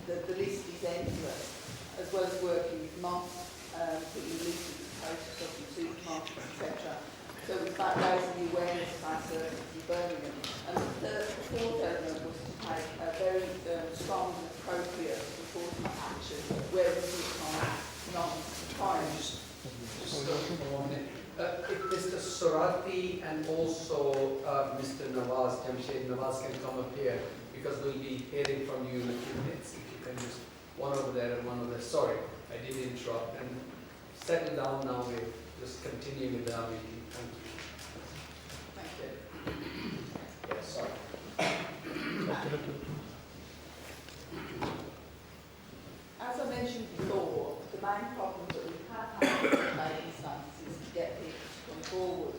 the list is endless, as well as working with mosques, putting lists of posts up in supermarkets, etc. So it was about raising the awareness of our services in Birmingham. And the fourth element was to take a very strong and appropriate enforcement action where we could find non-crimes. Just one minute. If Mr. Sorati and also Mr. Nawaz, Jamshed Nawaz can come up here, because we'll be hearing from you in a few minutes. If you can just one over there and one over there. Sorry, I did interrupt. And settle down now. We're just continuing with our meeting. Thank you. Thank you. Yeah, sorry. As I mentioned before, the main problems that we have had with training standards is to get people to come forward.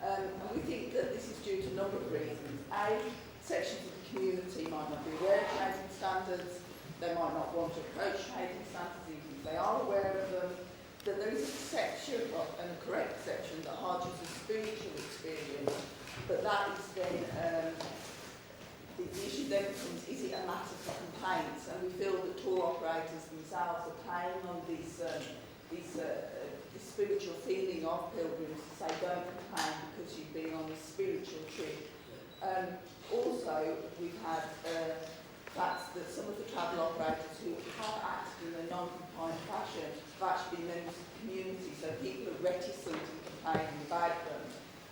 And we think that this is due to a number of reasons. A, sections of the community might not be aware of trading standards, they might not want to approach trading standards even if they are aware of them, that there is a perception, and a correct perception, that Hajj is a spiritual experience, but that is then, the issue then becomes, is it a matter for complaints? And we feel that tour operators themselves are playing on this spiritual feeling of pilgrims to say, don't complain because you've been on a spiritual trip. Also, we've had facts that some of the travel operators who have acted in a non-compliant fashion have actually been members of the community, so people are reticent and complaining about them.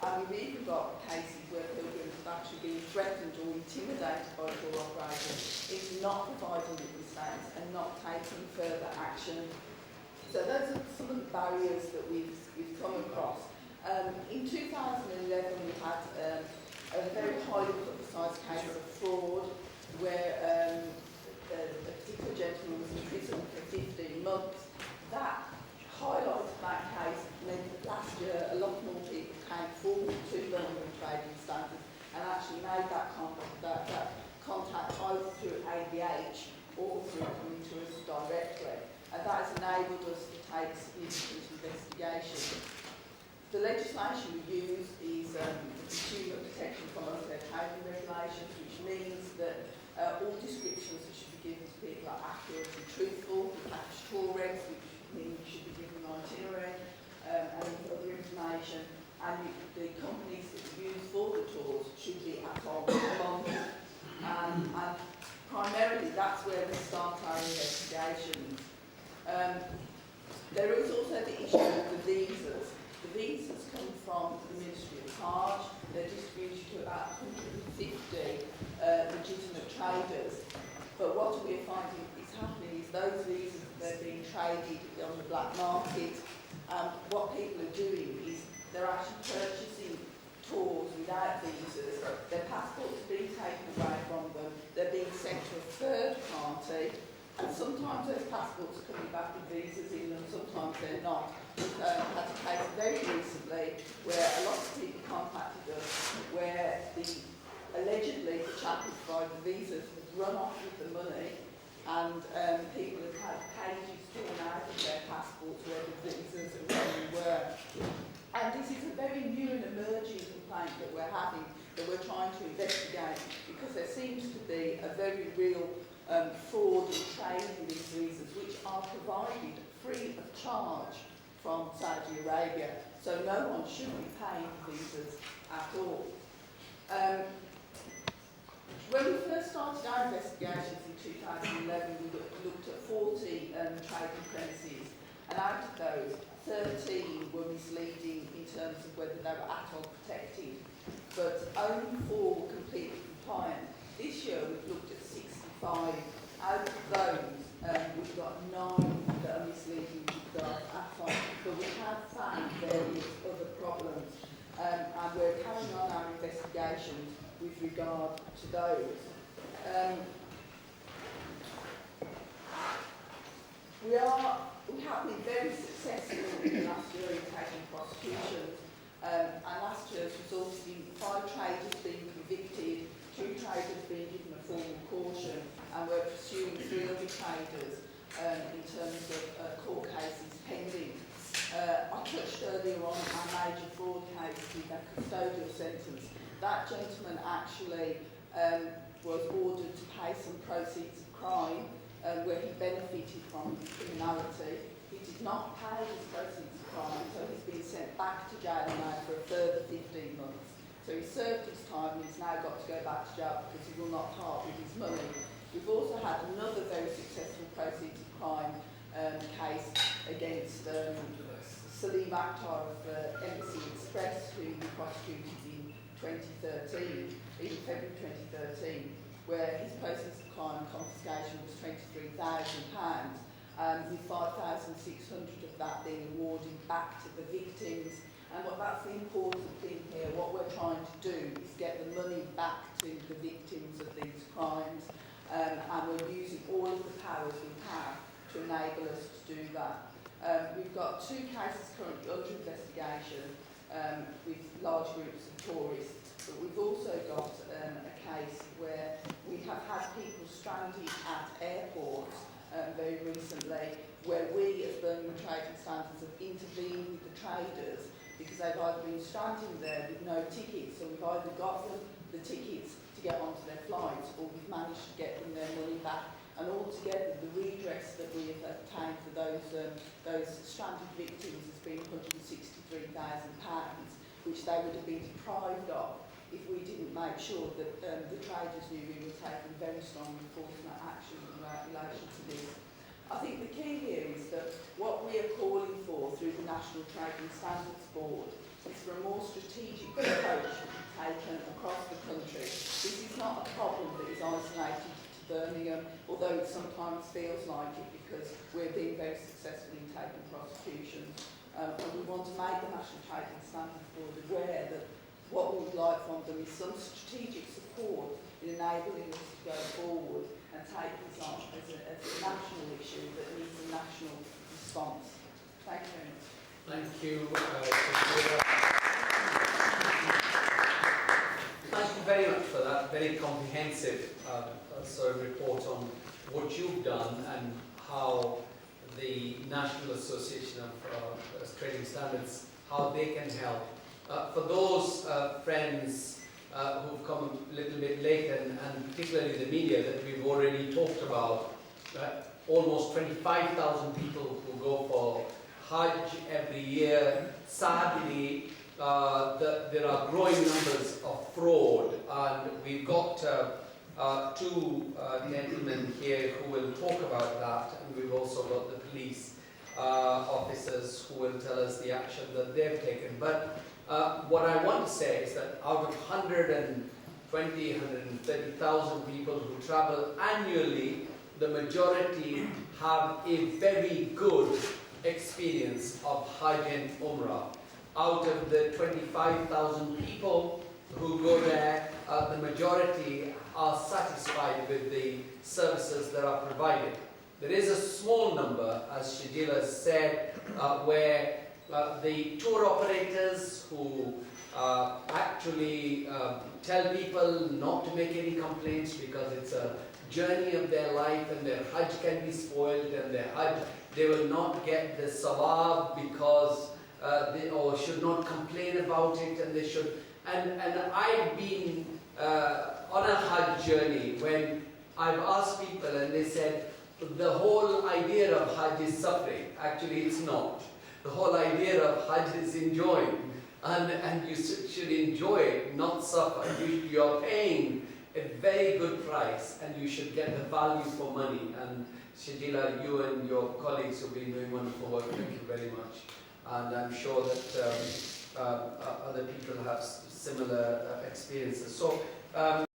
And we've even got cases where pilgrims have actually been threatened or intimidated by tour operators into not providing witness statements and not taking further action. So those are some of the barriers that we've come across. In 2011, we had a very highly publicised case of fraud where a particular gentleman was in prison for 15 months. That highlighted that case meant that last year a lot more people came forward to Birmingham trading standards and actually made that contact either through ABH or through coming to us directly. And that has enabled us to take significant investigation. The legislation we use is the Consumer Protection from Unfair Trading Regulations, which means that all descriptions that should be given to people are accurate and truthful. We have tour regs, which means you should be given an itinerary and other information. And the companies that you use for the tours should be at arm's length. And primarily that's where we start our investigations. There is also the issue of the visas. The visas come from the Ministry of Hajj. They're distributed to about 150 legitimate traders. But what we're finding is happening is those visas, they're being traded on the black market. What people are doing is they're actually purchasing tours without visas. Their passports are being taken away from them. They're being sent to a third party. And sometimes those passports are coming back with visas in them, sometimes they're not. We've had a case very recently where a lot of people contacted us where allegedly the chap who provided the visas had run off with the money and people have had pages torn out of their passports where the visas and where they were. And this is a very new and emerging complaint that we're having, that we're trying to investigate, because there seems to be a very real fraud and trade in these visas, which are provided free of charge from Saudi Arabia. So no one should be paying visas at all. When we first started our investigations in 2011, we looked at 40 trading premises, and out of those, 13 were misleading in terms of whether they were at all protected, but only 4 were completely compliant. This year we've looked at 65. Out of those, we've got 9 that are misleading with regard to ATON, but we have found various other problems, and we're carrying on our investigations with regard to those. We have been very successful in the last year in taking prosecutions, and last year's resulted in 5 traders being convicted, 2 traders being given a formal caution, and we're pursuing 3 other traders in terms of court cases pending. I touched earlier on our major fraud case with a custodial sentence. That gentleman actually was ordered to pay some proceeds of crime where he benefited from his criminality. He did not pay his proceeds of crime, so he's been sent back to jail now for a further 15 months. So he served his time and he's now got to go back to jail because he will not part with his money. We've also had another very successful proceeds of crime case against Salim Akhtar of Embassy Express, who we prosecuted in 2013, in February 2013, where his proceeds of crime confiscation was £23,000, with 5,600 of that being awarded back to the victims. And that's the important thing here. What we're trying to do is get the money back to the victims of these crimes, and we're using all of the powers we have to enable us to do that. We've got 2 cases currently under investigation with large groups of tourists, but we've also got a case where we have had people stranded at airports very recently, where we as Birmingham Trading Standards have intervened with the traders because they've either been stranded there with no tickets, so we've either got them the tickets to get onto their flights, or we've managed to get them their money back. And altogether, the redress that we have obtained for those stranded victims has been £163,000, which they would have been deprived of if we didn't make sure that the traders knew we were taking very strong enforcement action in relation to this. I think the key here is that what we are calling for through the National Trading Standards Board is for a more strategic approach taken across the country. This is not a problem that is isolated to Birmingham, although it sometimes feels like it because we're being very successful in taking prosecutions. And we want to make the National Trading Standards Board aware that what we would like from them is some strategic support in enabling us to go forward and take this on as a national issue that needs a national response. Thank you very much. Thank you. Thank you very much for that very comprehensive sort of report on what you've done and how the National Association of Trading Standards, how they can help. For those friends who've come a little bit late, and particularly the media that we've already talked about, almost 25,000 people who go for Hajj every year. Sadly, there are growing numbers of fraud, and we've got 2 gentlemen here who will talk about that, and we've also got the police officers who will tell us the action that they've taken. But what I want to say is that out of 130,000 people who travel annually, the majority have a very good experience of Hajj and Umrah. Out of the 25,000 people who go there, the majority are satisfied with the services that are provided. There is a small number, as Shajila said, where the tour operators who actually tell people not to make any complaints because it's a journey of their life and their Hajj can be spoiled, and their Hajj, they will not get the sawab because or should not complain about it, and they should. And I've been on a Hajj journey when I've asked people and they said the whole idea of Hajj is suffering. Actually, it's not. The whole idea of Hajj is enjoying, and you should enjoy it, not suffer. You're paying a very good price, and you should get the value for money. And Shajila, you and your colleagues have been doing wonderful work. Thank you very much. And I'm sure that other people have similar experiences. So.